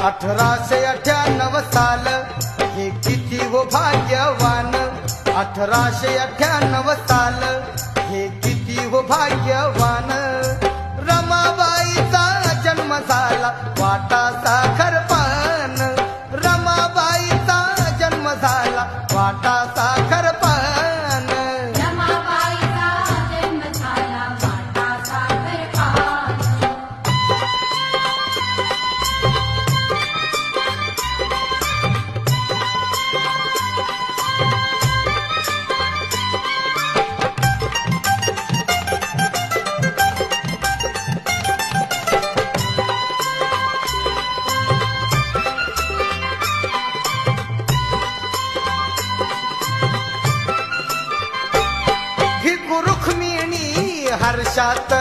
1898 साल हे किती वो भाग्यवान 1898 साल हे किती वो भाग्यवान रमाबाईचा जन्म झाला वाटा साखर पान रमाबाईचा जन्म झाला वाटा साखर पान रमाबाईचा जन्म झाला वाटा साखर पान ही रुक्मिणी हर्षात